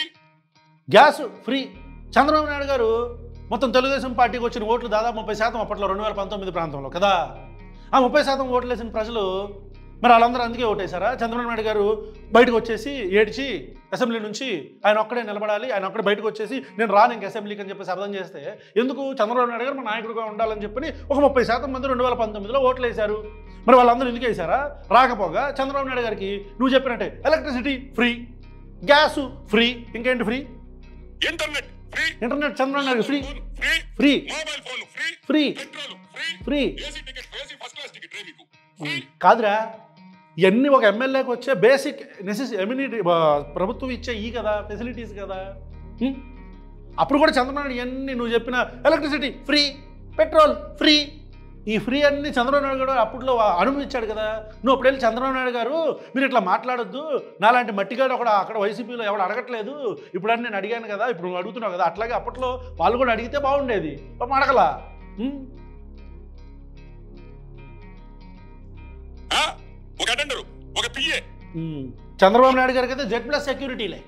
gas free. Chandrababu Naidu గారు మొత్తం తెలుగుదేశం పార్టీకి వచ్చిన ఓట్లు దాదాపు 30% అప్పట్లో 2019 ప్రాంతంలో కదా. ఆ 30% ఓట్లు వేసిన ప్రజలు మరి వాళ్ళందరూ అందుకే ఓటేశారా? చంద్రబాబు నాయుడు గారు బయటకు వచ్చేసి ఏడ్చి అసెంబ్లీ నుంచి ఆయన ఒక్కడే నిలబడాలి, ఆయన ఒక్కడే బయటకు వచ్చేసి నేను రాను ఇంక అసెంబ్లీకి అని చెప్పేసి అర్థం చేస్తే, ఎందుకు చంద్రబాబు నాయుడు గారు మా నాయకుడిగా ఉండాలని చెప్పని ఒక 30% మంది 2019లో ఓట్లు వేశారు. మరి వాళ్ళందరూ ఎందుకు వేశారా? రాకపోగా చంద్రబాబు నాయుడు గారికి నువ్వు చెప్పినట్టే ఎలక్ట్రిసిటీ ఫ్రీ, గ్యాస్ ఫ్రీ, ఇంకేంటి free? Internet Chandrababu Naidu free, free, free, free. కాదురా, ఇవన్నీ ఒక ఎమ్మెల్యేకి వచ్చే బేసిక్ ఎమ్యూనిటీ, ప్రభుత్వం ఇచ్చే ఈ కదా ఫెసిలిటీస్ కదా. అప్పుడు కూడా చంద్రబాబు నాయుడు ఇవన్నీ నువ్వు చెప్పిన ఎలక్ట్రిసిటీ ఫ్రీ, పెట్రోల్ ఫ్రీ, ఈ ఫ్రీ అన్ని చంద్రబాబు నాయుడు గారు అప్పట్లో అనుభవించాడు కదా. నువ్వు అప్పుడు వెళ్ళి చంద్రబాబు నాయుడు గారు మీరు ఇట్లా మాట్లాడొద్దు, నాలాంటి మట్టిగాడు అక్కడ వైసీపీలో ఎవడు అడగట్లేదు, ఇప్పుడు అని నేను అడిగాను కదా, ఇప్పుడు నువ్వు అడుగుతున్నావు కదా, అట్లాగే అప్పట్లో వాళ్ళు కూడా అడిగితే బాగుండేది, అడగలా. చంద్రబాబు నాయుడు గారికి అయితే Z+ సెక్యూరిటీలే.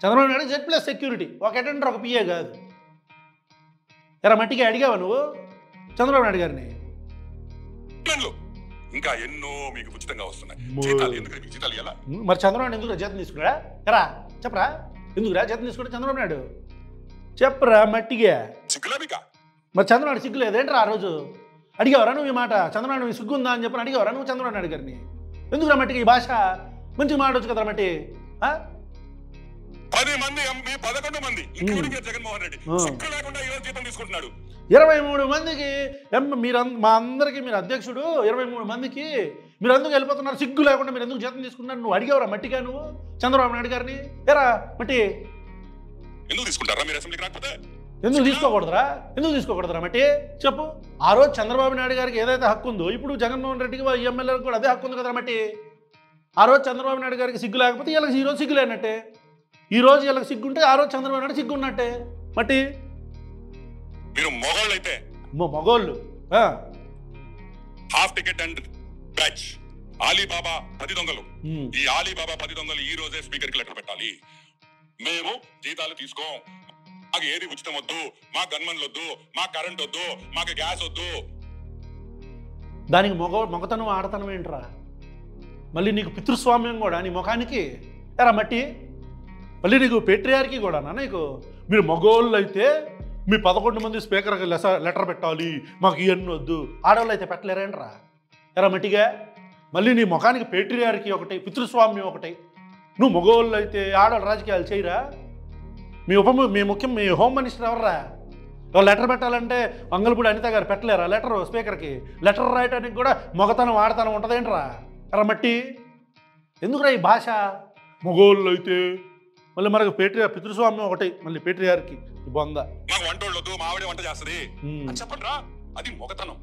చంద్రబాబు నాయుడు Z+ సెక్యూరిటీ, ఒక అటెండర్ ఒక పిఏ కాదు. ఎరా మట్టిగా అడిగావా నువ్వు చంద్రబాబు నాయుడు గారిని? ఇంకా ఎన్నో మీకు ఉచితంగా వస్తున్నాయి. జీతాలు ఎందుకు మీకు జీతాలు ఎలా? మరి చంద్రబాబు ఎందుకు జీతం తీసుకున్నాడా? ఎరా చెప్పరా, ఎందుకురా జీతం తీసుకుంటే చంద్రబాబు నాయుడు చెప్పరా మట్టిగా సిగ్గులా మీకా? మరి చంద్రబాబు సిగ్గు లేదేంట్రా? ఆ రోజు అడిగావరా నువ్వు ఈ మాట? చంద్రబాబు నీకు సిగ్గు ఉందా అని చెప్పని అడిగావరా నువ్వు చంద్రబాబు నాయుడు గారిని? ఎందుకురా మట్టిగా ఈ భాష? మంచిగా మాట్లాడొచ్చు కదా మట్టి. 10 మంది ఎంపీ 11 మంది ఇంక్లూడింగ్ జగన్మోహన్ రెడ్డి సిగ్గు లేకుండా ఈరోజు జీతం తీసుకుంటున్నాడు. 23 మందికి మా అందరికి మీరు అధ్యక్షుడు, 23 మందికి మీరు ఎందుకు వెళ్ళిపోతున్నారు? సిగ్గు లేకుండా మీరు ఎందుకు జీతం తీసుకున్నారు? నువ్వు అడిగావురా మట్టిగా నువ్వు చంద్రబాబు నాయుడు గారిని? ఏరా మట్టి ఎందుకు తీసుకుంటారా మీరు అసెంబ్లీకి రాకపోతే? ఎందుకు తీసుకోకూడదురా మట్టి చెప్పు. ఆ రోజు చంద్రబాబు నాయుడు గారికి ఏదైతే హక్కు ఉందో ఇప్పుడు జగన్మోహన్ రెడ్డికి ఎమ్మెల్యేలకు కూడా అదే హక్కు ఉంది కదా మట్టి. ఆ రోజు చంద్రబాబు నాయుడు గారికి సిగ్గు లేకపోతే వీళ్ళకి ఈరోజు సిగ్గు లేనట్టే. ఈ రోజు వీళ్ళకి సిగ్గుంటే ఆ రోజు చంద్రబాబు నాయుడు సిగ్గు ఉన్నట్టే మట్టి. మీరు మొగోళ్ళు అయితే మగోళ్ళు half ticket and batch Ali Baba 10 దొంగలు. ఈ ఆలీబాబా 10 దొంగలు ఈ రోజే స్పీకర్ కి లెటర్ పెట్టాలి. మేము జీతాలు తీసుకోం, మాకు ఏది ఉచితం వద్దు, మా గన్మన్లు వద్దు, మా కరెంట్ వద్దు, మాకు గ్యాస్ వద్దు. దానికి మొగతనం ఆడతనం ఏంట్రా? మళ్ళీ నీకు పితృస్వామ్యం కూడా నీ ముఖానికి ఎరా మట్టి. మళ్ళీ నీకు పేట్రియార్కి కూడా నీకు మీరు మగోళ్ళు అయితే మీ 11 మంది స్పీకర్కి లెటర్ పెట్టాలి, మాకు ఇవన్నీ వద్దు. ఆడవాళ్ళు అయితే పెట్టలేరేంట్రా ఎరా మట్టిగా? మళ్ళీ నీ ముఖానికి పేట్రియార్కి ఒకటి, పితృస్వామ్యం ఒకటి. నువ్వు మగోళ్ళు అయితే ఆడవాళ్ళు రాజకీయాలు చేయరా? మీ హోమ్ మినిస్టర్ ఎవర్రా? లెటర్ పెట్టాలంటే వంగలపూడి అనిత గారు పెట్టలేరా లెటర్ స్పీకర్కి? లెటర్ రాయటానికి కూడా మొగతనం ఆడతనం ఉంటుందేంట్రా ఎరా మట్టి? ఎందుకురా ఈ భాష? మగోళ్ళు అయితే మళ్ళీ మనకు పితృస్వామ్యం ఒకటి, మళ్ళీ పేట్రియార్కి బొంద. మాకు వంట వద్దు, మా ఆవిడే వంట చేస్తుంది చెప్పండి రా, అది మొగతనం.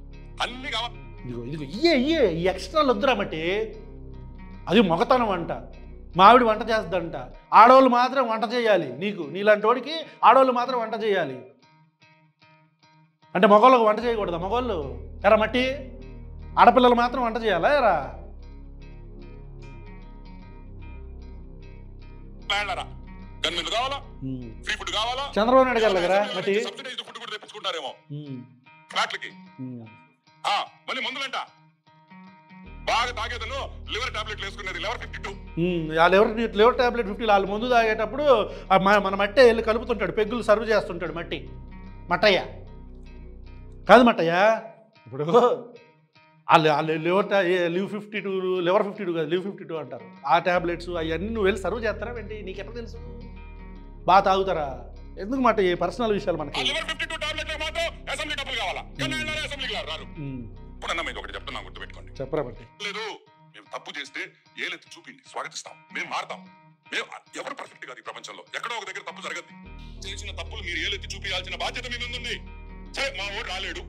అన్ని కావాలి ఇదిగో ఇయ్యే ఈ ఎక్స్ట్రాలు వద్దురా మట్టి. అది మొగతనం అంట. మావిడి వంట చేస్తుందంట. ఆడవాళ్ళు మాత్రం వంట చేయాలి. నీలాంటి వాడికి ఆడవాళ్ళు మాత్రం వంట చేయాలి అంటే మగవాళ్ళకు వంట చేయకూడదా? మగవాళ్ళు ఎరా మట్టి? ఆడపిల్లలు మాత్రం వంట చేయాలా ఎరా? చంద్రబాబు నాయుడు గారు దగ్గర మట్టి ఫుడ్ కూడా తెప్పించుకుంటారేమో ఫ్లాట్లకి. మళ్ళీ మందులంట బాగా తాగేదను లివర్ టాబ్లెట్లు వేసుకునేది లివర్ 52. లివర్ టాబ్లెట్ 50 వాళ్ళు ముందు తాగేటప్పుడు మన మట్టే వెళ్ళి కలుపుతుంటాడు, పెగ్గులు సర్వ్ చేస్తుంటాడు మట్టయ్య కాదు మట్టయ్య. ఇప్పుడు లివర్ 52 కాదు, లివ్ 52 అంటారు. ఆ ట్యాబ్లెట్స్ అవన్నీ నువ్వు వెళ్ళి సర్వ్ చేస్తారా ఏంటి? నీకు ఎట్లా తెలుసు? బాగా తాగుతారా? ఎందుకు మాట ఈ పర్సనల్ విషయాలు మనకి? ఒకటి చెప్తున్నా, గుర్తుపెట్టుకోండి. చెప్పరా బట్టి లేదు, మేము తప్పు చేస్తే ఏలెత్తి చూపిండి, స్వాగతిస్తాం, మేము మారుతాం. మేము ఎవరు పర్ఫెక్ట్ కాదు ఈ ప్రపంచంలో, ఎక్కడో ఒక దగ్గర తప్పు జరగదు. చేసిన తప్పులు మీరు ఏలెత్తి చూపించాల్సిన బాధ్యత మీ ముందుంది. సరే, మా ఓటు రాలేడు,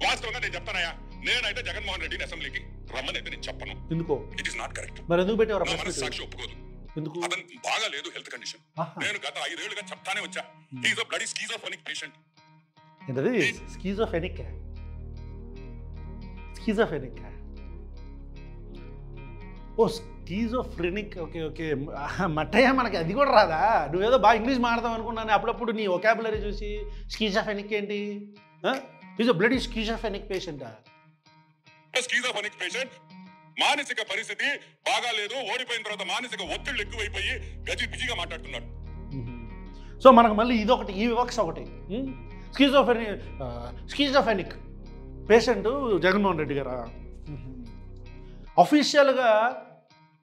వాస్తవంగా నేను చెప్తానయ్యా, నేనైతే జగన్మోహన్ రెడ్డిని అసెంబ్లీకి రమ్మని అయితే నేను చెప్పను. ఎందుకో? It is not correct. మరి ఎందుకు పెట్టేవారు? సాక్షి ఒప్పుకోదు. ఎందుకు? అతను బాగా లేదు హెల్త్ కండిషన్. నేను గత 5 ఏళ్లుగా చెప్తానే వచ్చా, he is a bloody schizophrenic patient. ఏంటది? స్కిజోఫ్రెనిక్? ఓ స్కిజోఫ్రెనిక్. ఓకే మట్టయ్య, మనకి అది కూడా రాదా? నువ్వేదో బాగా ఇంగ్లీష్ మాట్లాడదాం అనుకున్నాను. అప్పుడప్పుడు నీ వొకాబులరీ చూసి స్కిజోఫ్రెనిక్ ఏంటి? Is bloody schizophrenic patient. Schizophrenic patient మానసిక పరిస్థితి బాగా లేదు, ఓడిపోయిన తర్వాత మానసిక ఒత్తిళ్లు ఎక్కువైపోయి బిజీగా మాట్లాడుతున్నాడు. సో మనకు మళ్ళీ ఇదొకటి, ఈ వివక్ష ఒకటి. స్కిజోఫ్రెనిక్ పేషెంట్ జగన్మోహన్ రెడ్డి గారా? అఫీషియల్గా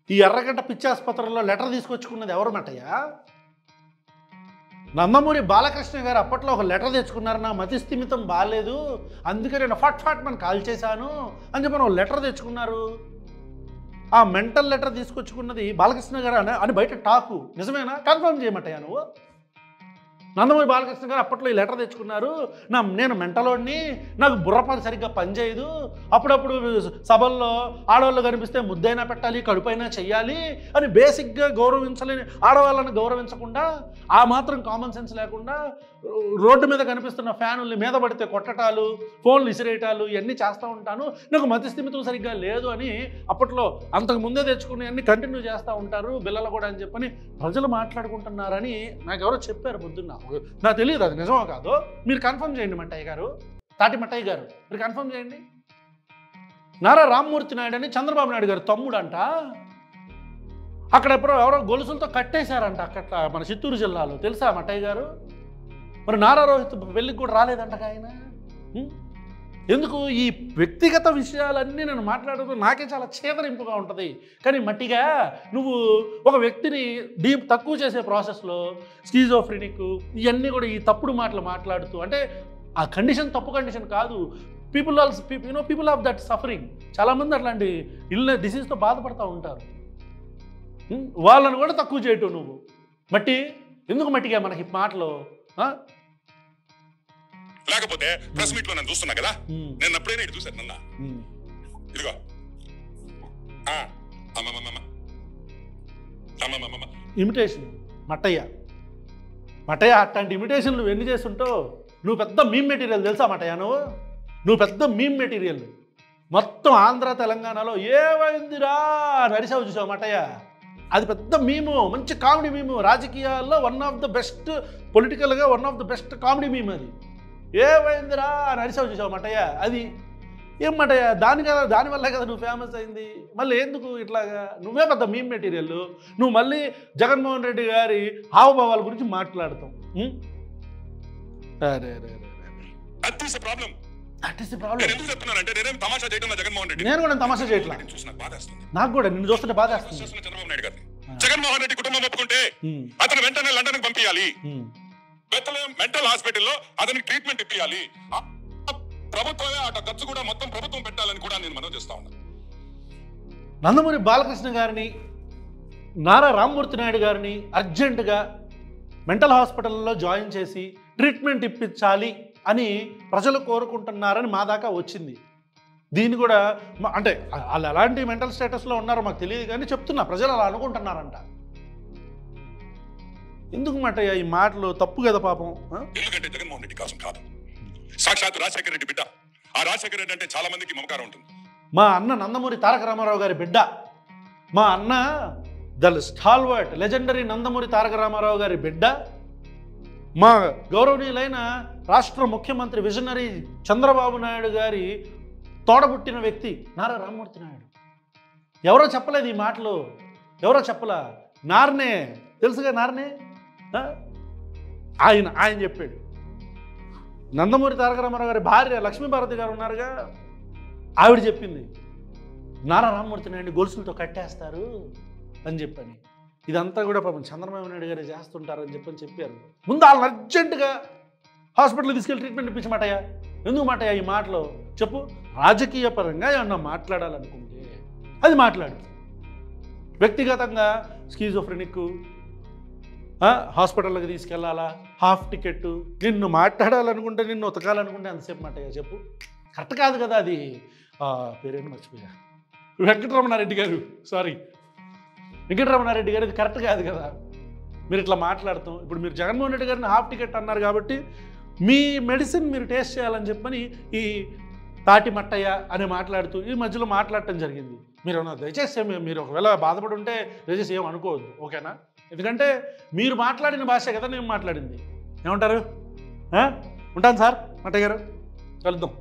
ఈ ఎర్రగడ్డ పిచ్చాసుపత్రిలో లెటర్ తీసుకొచ్చుకున్నది ఎవరు మట్టయ్యా? నందమూరి బాలకృష్ణ గారు అప్పట్లో ఒక లెటర్ తెచ్చుకున్నారు, నా మతిస్థిమితం బాగాలేదు, అందుకే నేను ఫట్ మనం కాల్ చేశాను అని చెప్పి ఒక లెటర్ తెచ్చుకున్నారు. ఆ మెంటల్ లెటర్ తీసుకొచ్చుకున్నది బాలకృష్ణ గారు అని బయట టాకు. నిజమేనా? కన్ఫర్మ్ చేయమంటాయా నువ్వు? నందమూరి బాలకృష్ణ గారు అప్పట్లో ఈ లెటర్ తెచ్చుకున్నారు, నేను మెంటలోడిని, నాకు బుర్రపని సరిగ్గా పనిచేయదు, అప్పుడప్పుడు సభల్లో ఆడవాళ్ళు కనిపిస్తే ముద్దైనా పెట్టాలి, కడుపైనా చెయ్యాలి అని బేసిక్గా గౌరవించలేని ఆడవాళ్ళని గౌరవించకుండా, ఆ మాత్రం కామన్ సెన్స్ లేకుండా రోడ్డు మీద కనిపిస్తున్న ఫ్యానుల్ని మీద పడితే కొట్టటాలు, ఫోన్లు ఇసిరేయటాలు ఇవన్నీ చేస్తూ ఉంటాను, నాకు మతిస్థిమితం సరిగ్గా లేదు అని అప్పట్లో అంతకు ముందే తెచ్చుకుని అన్ని కంటిన్యూ చేస్తూ ఉంటారు బిల్లలు కూడా అని చెప్పని ప్రజలు మాట్లాడుకుంటున్నారని నాకు ఎవరో చెప్పారు పొద్దున్న. నాకు తెలియదు అది నిజమో కాదు. మీరు కన్ఫర్మ్ చేయండి మట్టయ్య గారు, తాటి మట్టయ్య గారు, మీరు కన్ఫర్మ్ చేయండి. నారా రామ్మూర్తి నాయుడు అని చంద్రబాబు నాయుడు గారు తమ్ముడంట. అక్కడ ఎవరో గొలుసులతో కట్టేశారంట అక్కడ మన చిత్తూరు జిల్లాలో, తెలుసా మట్టయ్య గారు? మరి నారా రోహిత్ పెళ్ళికి కూడా రాలేదంట ఆయన. ఎందుకు ఈ వ్యక్తిగత విషయాలన్నీ నేను మాట్లాడుతూ నాకే చాలా చేదరింపుగా ఉంటుంది. కానీ మట్టిగా నువ్వు ఒక వ్యక్తిని తక్కువ చేసే ప్రాసెస్లో స్కీజోఫ్రెనిక్ ఇవన్నీ కూడా ఈ తప్పుడు మాటలు మాట్లాడుతూ, అంటే ఆ కండిషన్ తప్పు కండిషన్ కాదు. పీపుల్ ఆఫ్ దట్ సఫరింగ్, చాలామంది అట్లాంటి డిసీజ్తో బాధపడుతూ ఉంటారు. వాళ్ళను కూడా తక్కువ చేయటం నువ్వు. మట్టి ఎందుకు మట్టిగా మనకి మాటలు? లేకపోతే ప్రెస్ మీట్ లో నేను చూస్తున్నా కదా, నేను ఎప్పుడైనా ఇటు చూసాను నన్న ఇదిగో ఇమిటేషన్ మట్టయ్య అట్లాంటి ఇమిటేషన్ నువ్వు ఎన్ని చేస్తుంటావు? నువ్వు పెద్ద మీమ్ మెటీరియల్ తెలుసా మట్టయ్య? నువ్వు పెద్ద మీమ్ మెటీరియల్. మొత్తం ఆంధ్ర తెలంగాణలో ఏమైందిరా నడిసావు చూసావు మట్టయ్య. అది పెద్ద మీము, మంచి కామెడీ మీము. రాజకీయాల్లో వన్ ఆఫ్ ద బెస్ట్, పొలిటికల్గా one of the best comedy meme అది. ఏమైందిరా నడిసావు చూసావు మట్టయ్య. అది ఏం మట్టయ్య? దానివల్లే కదా నువ్వు ఫేమస్ అయింది. మళ్ళీ ఎందుకు ఇట్లాగా? నువ్వే పెద్ద మీమ్ మెటీరియల్. నువ్వు మళ్ళీ జగన్మోహన్ రెడ్డి గారి హావభావాల గురించి మాట్లాడతావు. నేను కూడా తమాషా చేయట్లా. నాకు కూడా నిన్ను చూస్తుంటే బాధ వేస్తుంది. చంద్రబాబు నాయుడు గారిని జగన్మోహన్ రెడ్డి కుటుంబం ఒప్పుకుంటే అతను వెంటనే లండన్ పంపించాలి. మెంటల్ హాస్పిటల్లో అతనికి ట్రీట్మెంట్ ఇప్పించాలి. ప్రభుత్వమే అట ఖర్చు కూడా మొత్తం ప్రభుత్వం పెట్టాలని కూడా నేను మనవి చేస్తా ఉన్నాను. నందమూరి బాలకృష్ణ గారిని, నారా రామ్మూర్తి నాయుడు గారిని అర్జెంటుగా మెంటల్ హాస్పిటల్లో జాయిన్ చేసి ట్రీట్మెంట్ ఇప్పించాలి అని ప్రజలు కోరుకుంటున్నారని మా దాకా వచ్చింది. దీన్ని కూడా అంటే వాళ్ళు ఎలాంటి మెంటల్ స్టేటస్లో ఉన్నారో మాకు తెలియదు, కానీ చెప్తున్నా ప్రజలు అలా అనుకుంటున్నారంట. ఎందుకు మట్టయ్య ఈ మాటలు? తప్పు కదా పాపం. ఎందుకంటే జగన్మోహన్ రెడ్డి కోసం కాదు, సాక్షాత్ రాజశేఖర రెడ్డి బిడ్డ. ఆ రాజశేఖర రెడ్డి అంటే చాలా మందికి మమకారం ఉంటుంది. మా అన్న నందమూరి తారక రామారావు గారి బిడ్డ. మా అన్న the stalwart legendary Nandamuri Taraka Ramarao గారి బిడ్డ. మా గౌరవనీయులైన రాష్ట్ర ముఖ్యమంత్రి విజనరీ చంద్రబాబు నాయుడు గారి తోడబుట్టిన వ్యక్తి నారా రామ్మూర్తి నాయుడు. ఎవరో చెప్పలేదు ఈ మాటలు, ఎవరో చెప్పలా. నార్నే తెలుసుగా, నార్నే ఆయన చెప్పాడు. నందమూరి తారక రామారావు గారి భార్య లక్ష్మీభారతి గారు ఉన్నారుగా, ఆవిడ చెప్పింది నారా రామ్మూర్తి నాయుడు గొలుసులతో కట్టేస్తారు అని చెప్పని. ఇదంతా కూడా పాపం చంద్రబాబు నాయుడు గారు చేస్తుంటారని చెప్పారు. ముందు వాళ్ళని అర్జెంటుగా హాస్పిటల్కి తీసుకెళ్ళి ట్రీట్మెంట్ ఇప్పించమాటయ్యా. ఎందుకు మాటయ్యా ఈ మాటలు? చెప్పు. రాజకీయ పరంగా ఏమన్నా మాట్లాడాలనుకుంటే అది మాట్లాడు. వ్యక్తిగతంగా స్కీజోఫ్రెనిక్ హాస్పిటల్కి తీసుకెళ్లాలా, హాఫ్ టికెట్, నిన్ను మాట్లాడాలనుకుంటే, నిన్ను ఉతకాలనుకుంటే అంతసేపు మాటయ్యా చెప్పు. కరెక్ట్ కాదు కదా అది. పేరేంటి మర్చిపోయా, వెంకటరమణారెడ్డి గారు, సారీ వెంకటరమణారెడ్డి గారు. ఇది కరెక్ట్ కాదు కదా మీరు ఇట్లా మాట్లాడతాం. ఇప్పుడు మీరు జగన్మోహన్ రెడ్డి గారిని హాఫ్ టికెట్ అన్నారు కాబట్టి మీ మెడిసిన్ మీరు టేస్ట్ చేయాలని చెప్పని ఈ తాటి మట్టయ్య అని మాట్లాడుతూ ఈ మధ్యలో మాట్లాడటం జరిగింది. మీరు దయచేసి మీరు ఒకవేళ బాధపడి ఉంటే దయచేసి ఏం అనుకోవద్దు, ఓకేనా? ఎందుకంటే మీరు మాట్లాడిన భాష కదా నేను మాట్లాడింది. ఏమంటారు? ఉంటాను సార్ మట్టయ్య గారు, కలుద్దాం.